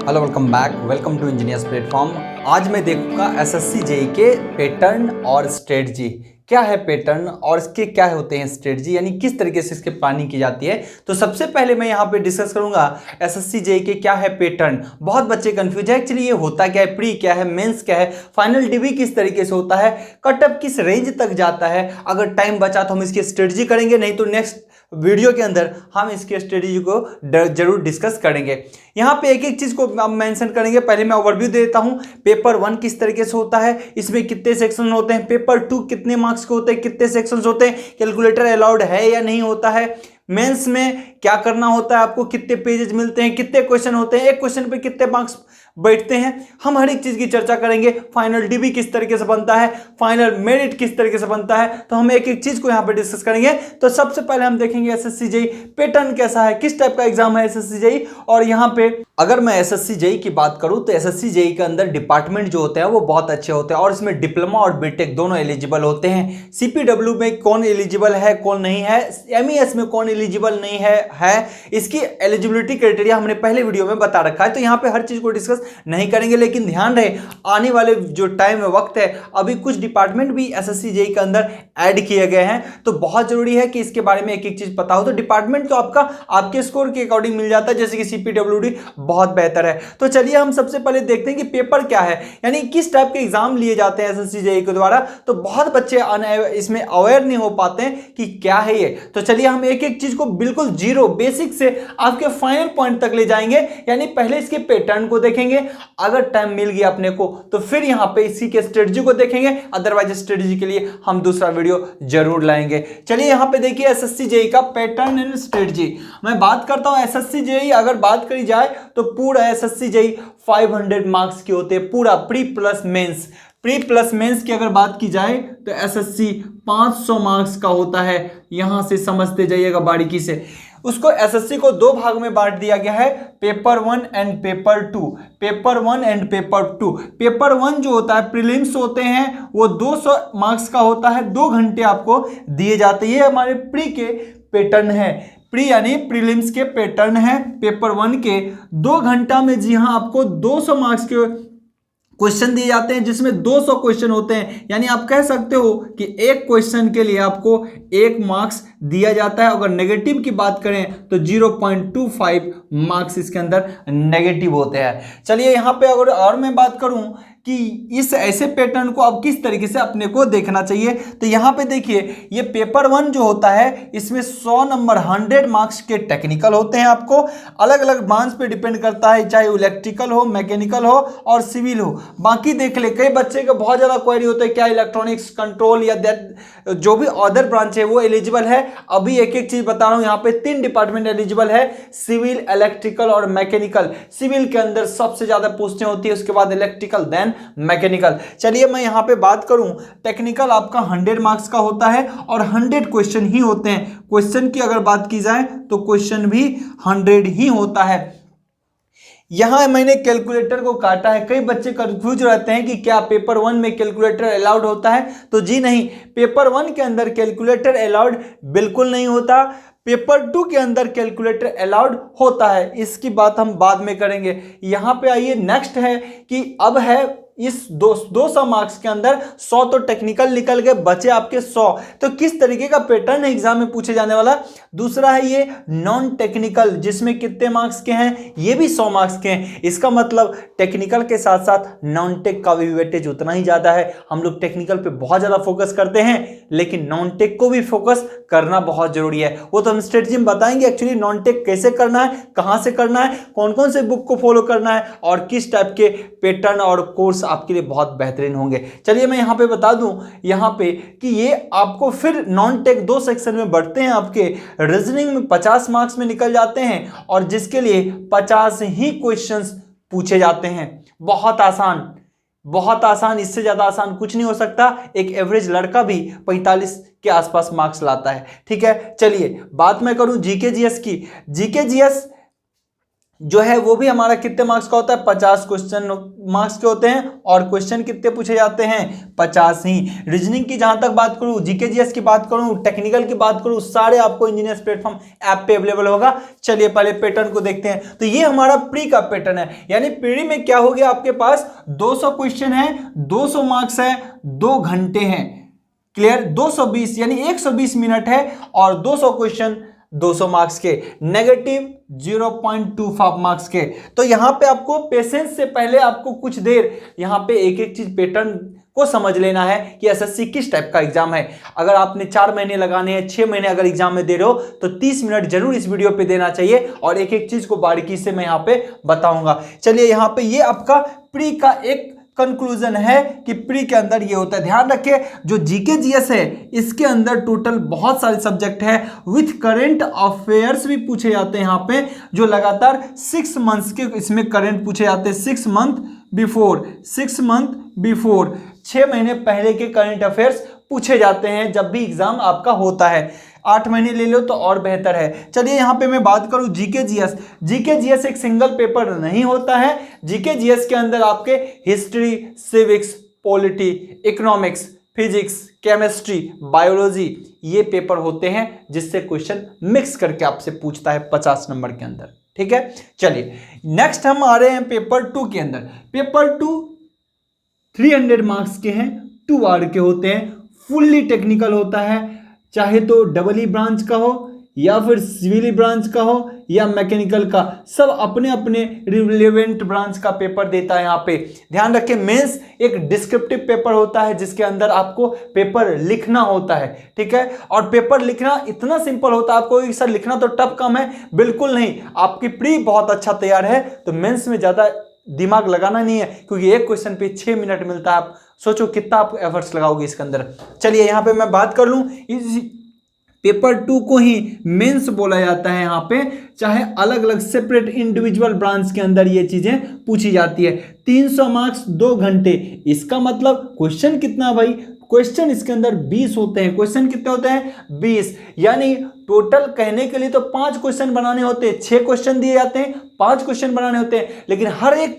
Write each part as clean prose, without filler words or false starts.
Hello welcome back, welcome to engineers platform. आज मैं देखूंगा एसएससी जेई के पैटर्न और स्ट्रेटजी। क्या है पैटर्न और इसके क्या होते हैं स्ट्रेटजी, यानी किस तरीके से इसकी प्लानिंग की जाती है। तो सबसे पहले मैं यहाँ पे डिस्कस करूंगा एसएससी जेई के क्या है पैटर्न। बहुत बच्चे कंफ्यूज है एक्चुअली ये होता क्या है, प्री क्या है, मेंस क्या है, फाइनल डीबी किस तरीके से होता है, कटअप किस रेंज तक जाता है। अगर टाइम बचा तो हम इसकी स्ट्रेटजी करेंगे, नहीं तो नेक्स्ट वीडियो के अंदर हम इसके स्ट्रेटजी को जरूर डिस्कस करेंगे। यहाँ पे एक एक चीज को हम मेंशन करेंगे। पहले मैं ओवरव्यू दे देता हूँ। पेपर 1 किस तरीके से होता है, इसमें कितने सेक्शन होते हैं, पेपर 2 कितने मार्क्स के होते हैं, कितने सेक्शंस होते हैं, कैलकुलेटर अलाउड है या नहीं होता है, मेंस में क्या करना होता है, आपको कितने पेजेस मिलते हैं, कितने क्वेश्चन होते हैं, एक क्वेश्चन पे कितने मार्क्स बैठते हैं। हम हर एक चीज की चर्चा करेंगे। फाइनल डीबी किस तरीके से बनता है, फाइनल मेरिट किस तरीके से बनता है, तो हम एक एक चीज को यहां पे डिस्कस करेंगे। तो सबसे पहले हम देखेंगे एसएससी जेई पैटर्न कैसा है, किस टाइप का एग्जाम है एसएससी जेई। और यहां पे अगर मैं एसएससी जेई की बात करूं तो एसएससी जेई के अंदर डिपार्टमेंट जो होते हैं वो बहुत अच्छे होते हैं और इसमें डिप्लोमा और बीटेक दोनों एलिजिबल होते हैं। सीपीडब्ल्यू में कौन एलिजिबल है कौन नहीं है, एमईएस में कौन एलिजिबल नहीं है इसकी एलिजिबिलिटी क्राइटेरिया हमने पहले वीडियो में बता रखा है। तो यहां पे हर चीज को डिस्कस नहीं करेंगे, लेकिन ध्यान रहे आने वाले जो टाइम है, वक्त है, अभी कुछ डिपार्टमेंट भी एसएससी जेई के अंदर ऐड किए गए हैं। तो बहुत जरूरी है कि इसके बारे में एक एक चीज पता हो। तो डिपार्टमेंट तो आपका आपके स्कोर के अकॉर्डिंग मिल जाता है, जैसे कि सीपीडब्ल्यूडी बहुत बेहतर है। तो चलिए हम सबसे पहले देखते हैं कि पेपर क्या है, यानी किस टाइप के एग्जाम लिए जाते हैं एसएससी जेई के द्वारा। तो बहुत बच्चे इसमें अवेयर नहीं हो पाते हैं कि क्या है ये। तो चलिए हम एक एक चीज को बिल्कुल जीरो बेसिक से आपके फाइनल पॉइंट तक ले जाएंगे, यानी पहले इसके पैटर्न को देखेंगे, अगर टाइम मिल गया अपने को तो फिर यहां पे इसी के स्ट्रेटजी को देखेंगे, अदरवाइज स्ट्रेटजी के लिए हम दूसरा वीडियो जरूर लाएंगे। चलिए यहां पे देखिए एसएससी जेई का पैटर्न एंड स्ट्रेटजी। मैं बात करता हूं एसएससी जेई, अगर बात करी जाए तो पूरा एसएससी जेई 500 मार्क्स के होते हैं, पूरा pre plus mains. Pre plus mains की अगर बात की जाए तो एसएससी 500 मार्क्स का होता है। यहां से समझते जाइएगा बारीकी से। उसको एसएससी को दो भाग में बांट दिया गया है, paper 1 and paper 2। Paper 1 and paper 2। Paper 1 जो होता है प्रीलिम्स होते हैं वो 200 मार्क्स का होता है, 2 घंटे आपको दिए जाते हैं। ये हमारे प्री के पैटर्न है, प्री यानी प्रीलिम्स के पैटर्न है। पेपर 1 के 2 घंटा में जी हाँ आपको 200 मार्क्स के क्वेश्चन दिए जाते हैं, जिसमें 200 क्वेश्चन होते हैं। यानी आप कह सकते हो कि एक क्वेश्चन के लिए आपको 1 मार्क्स दिया जाता है। अगर नेगेटिव की बात करें तो 0.25 मार्क्स इसके अंदर नेगेटिव होते हैं। चलिए यहाँ पे अगर और मैं बात करूं कि इस ऐसे पैटर्न को अब किस तरीके से अपने को देखना चाहिए, तो यहाँ पे देखिए ये पेपर 1 जो होता है इसमें 100 नंबर 100 मार्क्स के टेक्निकल होते हैं। आपको अलग अलग ब्रांच पे डिपेंड करता है, चाहे इलेक्ट्रिकल हो, मैकेनिकल हो और सिविल हो। बाकी देख ले, कई बच्चे का बहुत ज़्यादा क्वेरी होता है क्या इलेक्ट्रॉनिक्स कंट्रोल या जो भी अदर ब्रांच है वो एलिजिबल है। अभी एक एक चीज़ बता रहा हूँ। यहाँ पे 3 डिपार्टमेंट एलिजिबल है, सिविल, इलेक्ट्रिकल और मैकेनिकल। सिविल के अंदर सबसे ज़्यादा पोस्टें होती है, उसके बाद इलेक्ट्रिकल, देन मैकेनिकल। चलिए मैं यहां पे बात करूं, टेक्निकल आपका 100 मार्क्स का होता है और 100 क्वेश्चन ही होते हैं। क्वेश्चन की अगर बात की जाए तो क्वेश्चन भी 100 ही होता है। यहां मैंने कैलकुलेटर को काटा है। कई बच्चे कंफ्यूज रहते हैं कि क्या पेपर 1 में कैलकुलेटर अलाउड होता है, तो जी नहीं, पेपर 1 के अंदर कैलकुलेटर अलाउड बिल्कुल नहीं होता। पेपर 2 के अंदर कैलकुलेटर अलाउड होता है, इसकी बात हम बाद में करेंगे। यहां पे आइए, नेक्स्ट है कि अब है इस 200 मार्क्स के अंदर 100 तो टेक्निकल निकल गए, बचे आपके 100। तो किस तरीके का पैटर्न एग्जाम में पूछे जाने वाला। दूसरा है ये नॉन टेक्निकल, जिसमें कितने मार्क्स के हैं, ये भी 100 मार्क्स के हैं। इसका मतलब टेक्निकल के साथ साथ नॉन टेक का भी वेटेज उतना ही ज्यादा है। हम लोग टेक्निकल पे बहुत ज्यादा फोकस करते हैं, लेकिन नॉन टेक को भी फोकस करना बहुत जरूरी है। वो तो हम स्ट्रेटजी में बताएंगे एक्चुअली नॉन टेक कैसे करना है, कहां से करना है, कौन कौन से बुक को फॉलो करना है और किस टाइप के पैटर्न और कोर्स आपके लिए बहुत बेहतरीन होंगे। चलिए मैं यहां पे बता दूं यहां पे कि ये आपको फिर नॉन टेक 2 सेक्शन में बढ़ते हैं। आपके रीजनिंग में 50 मार्क्स में निकल जाते हैं और जिसके लिए 50 ही क्वेश्चंस पूछे जाते हैं। बहुत आसान, बहुत आसान, इससे ज्यादा आसान कुछ नहीं हो सकता। एक एवरेज लड़का भी 45 के आसपास मार्क्स लाता है। ठीक है, चलिए बात मैं करूं जीके जीएस की। जीके जीएस जो है वो भी हमारा कितने मार्क्स का होता है, 50 क्वेश्चन मार्क्स के होते हैं। और क्वेश्चन कितने पूछे जाते हैं, 50 ही। रीजनिंग की जहां तक बात करूं, जीके जीएस की बात करूं, टेक्निकल की बात करूं, सारे आपको इंजीनियर्स प्लेटफॉर्म ऐप पे अवेलेबल होगा। चलिए पहले पैटर्न को देखते हैं। तो ये हमारा प्री का पैटर्न है, यानी प्री में क्या हो गया, आपके पास 200 क्वेश्चन है, 200 मार्क्स है, 2 घंटे हैं। क्लियर, 220 यानी 120 मिनट है और 200 क्वेश्चन 200 मार्क्स के, नेगेटिव 0.25 मार्क्स के। तो यहां पे आपको पेशेंस से पहले आपको कुछ देर यहां पे एक एक चीज पैटर्न को समझ लेना है कि एसएससी किस टाइप का एग्जाम है। अगर आपने 4 महीने लगाने हैं, 6 महीने अगर एग्जाम में दे रहे हो तो 30 मिनट जरूर इस वीडियो पे देना चाहिए और एक एक चीज को बारीकी से मैं यहां पे बताऊंगा। चलिए यहां पे ये आपका प्री का एक कंक्लूजन है कि प्री के अंदर ये होता है। ध्यान रखिए जो जीके जीएस है इसके अंदर टोटल बहुत सारे सब्जेक्ट है, विथ करंट अफेयर्स भी पूछे जाते हैं। यहाँ पे जो लगातार 6 मंथ्स के इसमें करंट पूछे जाते हैं, 6 मंथ बिफोर 6 महीने पहले के करंट अफेयर्स पूछे जाते हैं जब भी एग्जाम आपका होता है। 8 महीने ले लो तो और बेहतर है। चलिए यहाँ पे मैं बात करूँ जीके जीएस एक सिंगल पेपर नहीं होता है। जीके जीएस के अंदर आपके history, civics, polity, economics, physics, chemistry, biology ये पेपर होते हैं जिससे क्वेश्चन मिक्स करके आपसे पूछता है 50 नंबर के अंदर। ठीक है, चलिए नेक्स्ट हम आ रहे हैं पेपर 2 के अंदर। पेपर 2 300 मार्क्स के हैं, 2 आवर के होते हैं, फुल्ली टेक्निकल होता है। चाहे तो डबल ई ब्रांच का हो या फिर सिविल ब्रांच का हो या मैकेनिकल का, सब अपने अपने रिलेवेंट ब्रांच का पेपर देता है। यहाँ पे ध्यान रखें मेंस एक डिस्क्रिप्टिव पेपर होता है जिसके अंदर आपको पेपर लिखना होता है। ठीक है, और पेपर लिखना इतना सिंपल होता है, आपको सर लिखना तो टफ काम है, बिल्कुल नहीं। आपकी प्री बहुत अच्छा तैयार है तो मेंस में ज्यादा दिमाग लगाना नहीं है, क्योंकि एक क्वेश्चन पे 6 मिनट मिलता है। आप सोचो कितना आप एफर्ट्स लगाओगे इसके अंदर। चलिए यहाँ पे मैं बात कर लूँ, इस पेपर 2 को ही मेंस बोला जाता है। यहाँ पे चाहे अलग अलग सेपरेट इंडिविजुअल ब्रांच के अंदर ये चीजें पूछी जाती है। 300 मार्क्स 2 घंटे, इसका मतलब क्वेश्चन कितना भाई, क्वेश्चन इसके अंदर 20 होते हैं। क्वेश्चन कितने होते हैं, 20, यानी टोटल कहने के लिए तो 5 क्वेश्चन बनाने होते हैं। 6 क्वेश्चन दिए जाते हैं, 5 क्वेश्चन बनाने होते हैं, लेकिन हर एक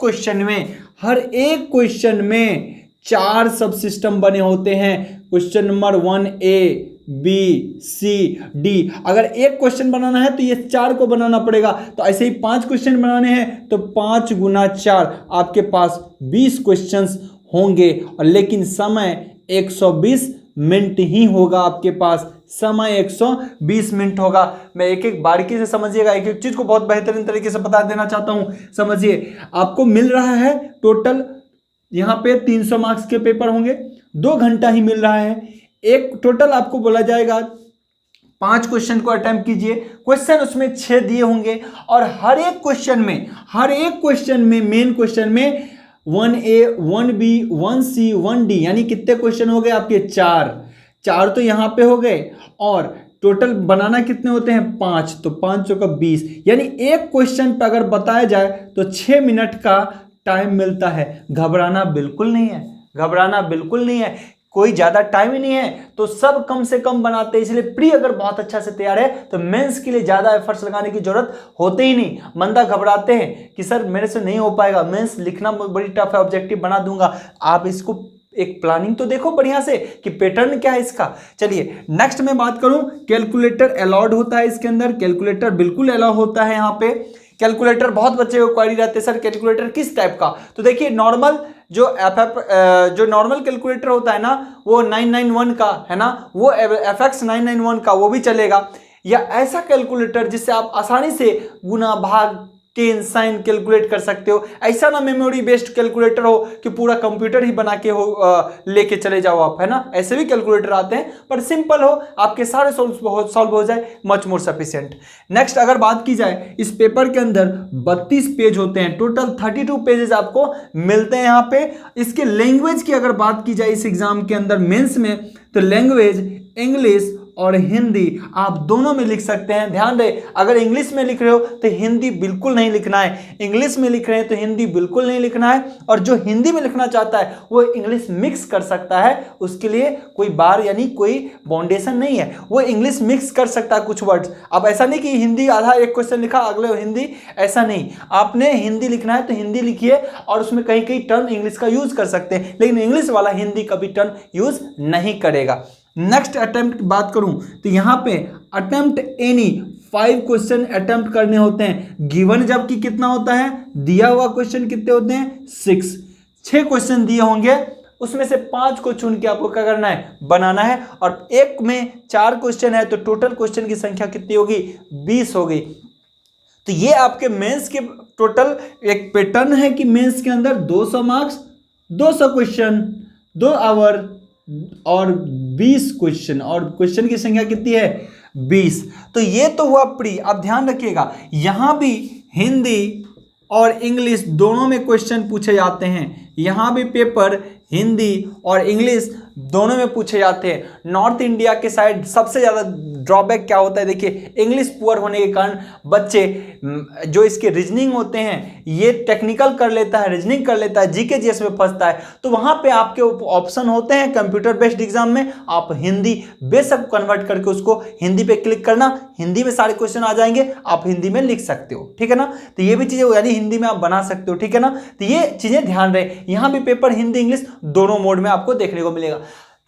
क्वेश्चन में 4 सब सिस्टम बने होते हैं। Question number 1A B C D, अगर एक क्वेश्चन बनाना है तो ये 4 को बनाना पड़ेगा। तो ऐसे ही 5 क्वेश्चन बनाने हैं तो 5 गुना 4 आपके पास 20 क्वेश्चंस होंगे, और लेकिन समय 120 मिनट ही होगा। आपके पास समय 120 मिनट होगा। मैं एक एक बारीकी से समझिएगा, एक एक चीज को बहुत बेहतरीन तरीके से बता देना चाहता हूं। समझिए, आपको मिल रहा है टोटल यहाँ पे 300 मार्क्स के पेपर होंगे, 2 घंटा ही मिल रहा है। एक टोटल आपको बोला जाएगा 5 क्वेश्चन को अटेम्प्ट कीजिए। क्वेश्चन उसमें 6 दिए होंगे और हर एक क्वेश्चन में मेन क्वेश्चन में 1A 1B 1C 1D यानी कितने क्वेश्चन हो गए आपके, 4 तो यहाँ पे हो गए, और टोटल बनाना कितने होते हैं, 5, तो 5 चौका 20, यानी एक क्वेश्चन पे अगर बताया जाए तो 6 मिनट का टाइम मिलता है। घबराना बिल्कुल नहीं है, कोई ज्यादा टाइम ही नहीं है तो सब कम से कम बनाते हैं। इसलिए प्री अगर बहुत अच्छा से तैयार है तो मेंस के लिए ज्यादा एफर्ट्स लगाने की जरूरत होते ही नहीं। बंदा घबराते हैं कि सर मेरे से नहीं हो पाएगा, मेंस लिखना बड़ी टफ है, ऑब्जेक्टिव बना दूंगा। आप इसको एक प्लानिंग तो देखो बढ़िया से कि पैटर्न क्या है इसका। चलिए नेक्स्ट मैं बात करूं, कैलकुलेटर अलाउड होता है इसके अंदर। कैलकुलेटर बिल्कुल अलाउ होता है। यहाँ पे कैलकुलेटर बहुत बच्चे को क्वेरी रहते हैं, सर कैलकुलेटर किस टाइप का, तो देखिए नॉर्मल जो नॉर्मल कैलकुलेटर होता है ना वो 991 का है ना, वो FX 991 का वो भी चलेगा, या ऐसा कैलकुलेटर जिससे आप आसानी से गुना भाग टेन साइन कैलकुलेट कर सकते हो। ऐसा ना मेमोरी बेस्ड कैलकुलेटर हो कि पूरा कंप्यूटर ही बना के हो लेके चले जाओ आप, है ना। ऐसे भी कैलकुलेटर आते हैं पर सिंपल हो, आपके सारे सॉल्व हो जाए, मच मोर सफिशिएंट। नेक्स्ट अगर बात की जाए, इस पेपर के अंदर 32 पेज होते हैं, टोटल 32 पेजेस आपको मिलते हैं यहाँ पे। इसके लैंग्वेज की अगर बात की जाए इस एग्जाम के अंदर मेंस में, तो लैंग्वेज इंग्लिश और हिंदी आप दोनों में लिख सकते हैं। ध्यान रहे, अगर इंग्लिश में लिख रहे हो तो हिंदी बिल्कुल नहीं लिखना है, इंग्लिश में लिख रहे हैं तो हिंदी बिल्कुल नहीं लिखना है, और जो हिंदी में लिखना चाहता है वो इंग्लिश मिक्स कर सकता है, उसके लिए कोई बार यानी कोई बाउंडेशन नहीं है, वो इंग्लिश मिक्स कर सकता है कुछ वर्ड्स। अब ऐसा नहीं कि हिंदी आधा एक क्वेश्चन लिखा अगले हिंदी, ऐसा नहीं, आपने हिंदी लिखना है तो हिंदी लिखिए और उसमें कहीं कहीं टर्म इंग्लिश का यूज कर सकते हैं, लेकिन इंग्लिश वाला हिंदी कभी टर्म यूज नहीं करेगा। नेक्स्ट अटेम्प्ट की बात करूं तो यहां पे अटेम्प्ट एनी 5 क्वेश्चन अटेम्प्ट करने होते हैं। गिवन जबकि कितना होता है, दिया हुआ क्वेश्चन कितने होते हैं, 6 क्वेश्चन दिए होंगे, उसमें से 5 को चुन के आपको क्या करना है, बनाना है, और एक में 4 क्वेश्चन है तो टोटल क्वेश्चन की संख्या कितनी होगी, 20 होगी। तो ये आपके मेंस के टोटल एक पैटर्न है कि मेंस के अंदर 200 मार्क्स, 200 क्वेश्चन, 2 आवर और 20 क्वेश्चन, और क्वेश्चन की संख्या कितनी है, 20। तो ये तो हुआ प्री। अब ध्यान रखिएगा यहां भी हिंदी और इंग्लिश दोनों में क्वेश्चन पूछे जाते हैं, यहां भी पेपर हिंदी और इंग्लिश दोनों में पूछे जाते हैं। नॉर्थ इंडिया के साइड सबसे ज़्यादा ड्रॉबैक क्या होता है, देखिए इंग्लिश पुअर होने के कारण बच्चे जो इसके रीजनिंग होते हैं ये टेक्निकल कर लेता है, रीजनिंग कर लेता है, जीके जीएस में फंसता है। तो वहाँ पे आपके ऑप्शन होते हैं कंप्यूटर बेस्ड एग्जाम में, आप हिंदी बेशक कन्वर्ट करके उसको हिंदी पे क्लिक करना, हिंदी में सारे क्वेश्चन आ जाएंगे, आप हिंदी में लिख सकते हो, ठीक है ना। तो ये भी चीज़ें यानी हिंदी में आप बना सकते हो, ठीक है ना। तो ये चीज़ें ध्यान रहे, यहाँ भी पेपर हिंदी इंग्लिश दोनों मोड में आपको देखने को मिलेगा।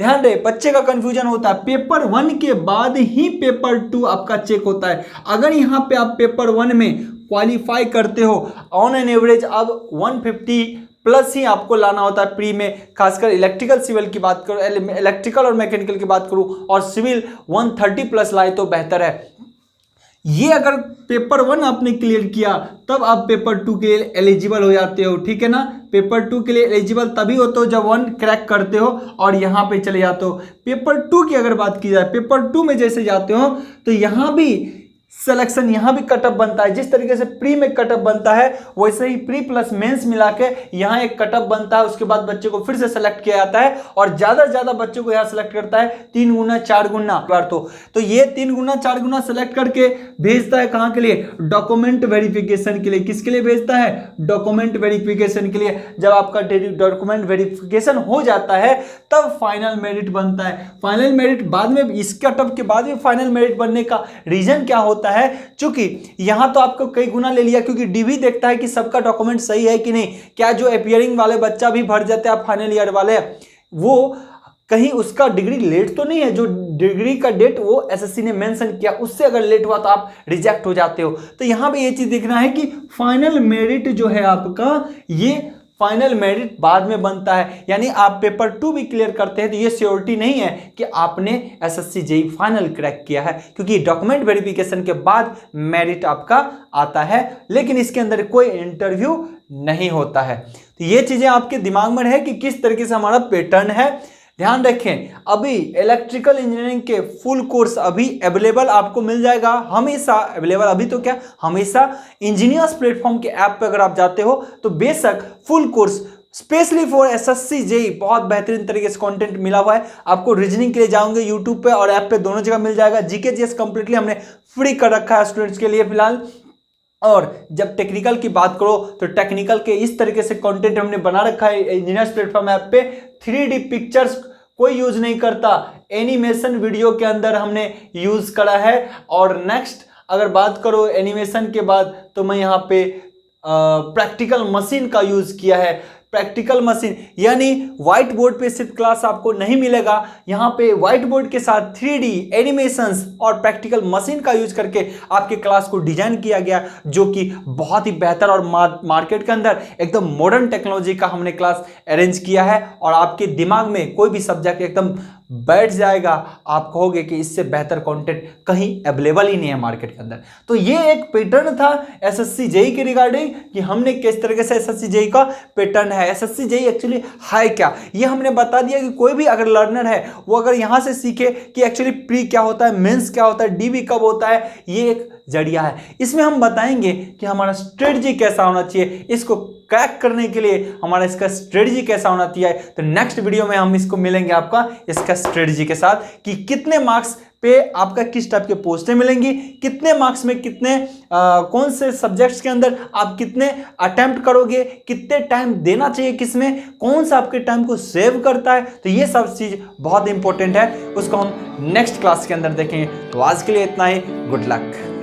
ध्यान रहे, बच्चे का कंफ्यूजन होता है, पेपर 1 के बाद ही पेपर 2 आपका चेक होता है। अगर यहाँ पे आप पेपर 1 में क्वालिफाई करते हो, ऑन एन एवरेज अब 150 प्लस ही आपको लाना होता है प्री में, खासकर इलेक्ट्रिकल सिविल की बात करूँ, इलेक्ट्रिकल और मैकेनिकल की बात करूँ, और सिविल 130 प्लस लाए तो बेहतर है। ये अगर पेपर 1 आपने क्लियर किया तब आप पेपर 2 के लिए एलिजिबल हो जाते हो, ठीक है ना। पेपर 2 के लिए एलिजिबल तभी होते हो जब 1 क्रैक करते हो और यहाँ पे चले जाते हो। पेपर 2 की अगर बात की जाए, पेपर 2 में जैसे जाते हो तो यहाँ भी सिलेक्शन, यहाँ भी कटअप बनता है, जिस तरीके से प्री में कटअप बनता है वैसे ही प्री प्लस मेंस मिला के यहाँ एक कटअप बनता है। उसके बाद बच्चे को फिर से सेलेक्ट किया जाता है और ज़्यादा से ज़्यादा बच्चों को यहाँ सेलेक्ट करता है 3 गुना 4 गुना बार। तो ये 3 गुना 4 गुना सेलेक्ट करके भेजता है कहाँ के लिए, डॉक्यूमेंट वेरिफिकेशन के लिए। किसके लिए भेजता है, डॉक्यूमेंट वेरिफिकेशन के लिए। जब आपका डॉक्यूमेंट वेरिफिकेशन हो जाता है तब फाइनल मेरिट बनता है। फाइनल मेरिट बाद में, इस कटअप के बाद में फाइनल मेरिट बनने का रीजन क्या होता है, चूंकि यहां तो आपको कई गुना ले लिया, क्योंकि डीवी देखता है कि सबका डॉक्यूमेंट सही है कि नहीं, क्या जो अपीयरिंग वाले बच्चा भी भर जाते हैं फाइनल ईयर वाले, वो कहीं उसका डिग्री लेट तो नहीं है, जो डिग्री का डेट वो एसएससी ने मेंशन किया उससे अगर लेट हुआ तो आप रिजेक्ट हो जाते हो। तो यहां पे ये चीज देखना है कि फाइनल मेरिट जो है आपका, ये फाइनल मेरिट बाद में बनता है। यानी आप पेपर 2 भी क्लियर करते हैं तो ये श्योरिटी नहीं है कि आपने एसएससी जेईई फाइनल क्रैक किया है, क्योंकि डॉक्यूमेंट वेरिफिकेशन के बाद मेरिट आपका आता है, लेकिन इसके अंदर कोई इंटरव्यू नहीं होता है। तो ये चीजें आपके दिमाग में रहे कि किस तरीके से हमारा पैटर्न है। ध्यान रखें, अभी इलेक्ट्रिकल इंजीनियरिंग के फुल कोर्स अभी अवेलेबल आपको मिल जाएगा, हमेशा अवेलेबल, अभी तो क्या हमेशा इंजीनियर्स प्लेटफॉर्म के ऐप पे अगर आप जाते हो तो बेशक full course specially for SSC JEE बहुत बेहतरीन तरीके से कंटेंट मिला हुआ है। आपको रीजनिंग के लिए जाओगे यूट्यूब पे और ऐप पे दोनों जगह मिल जाएगा। जीके जीएस कंप्लीटली हमने फ्री कर रखा है स्टूडेंट्स के लिए फिलहाल। और जब टेक्निकल की बात करो तो टेक्निकल के इस तरीके से कंटेंट हमने बना रखा है इंजीनियर्स प्लेटफॉर्म ऐप पे। 3D पिक्चर्स कोई यूज नहीं करता, एनिमेशन वीडियो के अंदर हमने यूज करा है। और नेक्स्ट अगर बात करो एनिमेशन के बाद तो मैं यहाँ पे प्रैक्टिकल मशीन का यूज किया है। प्रैक्टिकल मशीन यानी व्हाइट बोर्ड पे सिर्फ क्लास आपको नहीं मिलेगा, यहाँ पे व्हाइट बोर्ड के साथ 3D एनिमेशंस और प्रैक्टिकल मशीन का यूज करके आपके क्लास को डिजाइन किया गया, जो कि बहुत ही बेहतर और मार्केट के अंदर एकदम मॉडर्न टेक्नोलॉजी का हमने क्लास अरेंज किया है। और आपके दिमाग में कोई भी सब्जेक्ट एकदम बैठ जाएगा, आप कहोगे कि इससे बेहतर कंटेंट कहीं अवेलेबल ही नहीं है मार्केट के अंदर। तो ये एक पैटर्न था एसएससी जेईई के रिगार्डिंग कि हमने किस तरीके से एसएससी जेईई का पैटर्न है। एसएससी जेईई एक्चुअली है क्या, ये हमने बता दिया कि कोई भी अगर लर्नर है वो अगर यहाँ से सीखे कि एक्चुअली प्री क्या होता है, मेंस क्या होता है, डीबी कब होता है, ये एक जरिया है। इसमें हम बताएंगे कि हमारा स्ट्रेटजी कैसा होना चाहिए, इसको क्रैक करने के लिए हमारा इसका स्ट्रेटजी कैसा होना चाहिए। तो नेक्स्ट वीडियो में हम इसको मिलेंगे आपका इसका स्ट्रेटजी के साथ कि कितने मार्क्स पे आपका किस टाइप के पोस्टें मिलेंगी, कितने मार्क्स में कितने कौन से सब्जेक्ट्स के अंदर आप कितने अटेम्प्ट करोगे, कितने टाइम देना चाहिए, किसमें कौन सा आपके टाइम को सेव करता है। तो ये सब चीज़ बहुत इंपॉर्टेंट है, उसको हम नेक्स्ट क्लास के अंदर देखेंगे। तो आज के लिए इतना ही, गुड लक।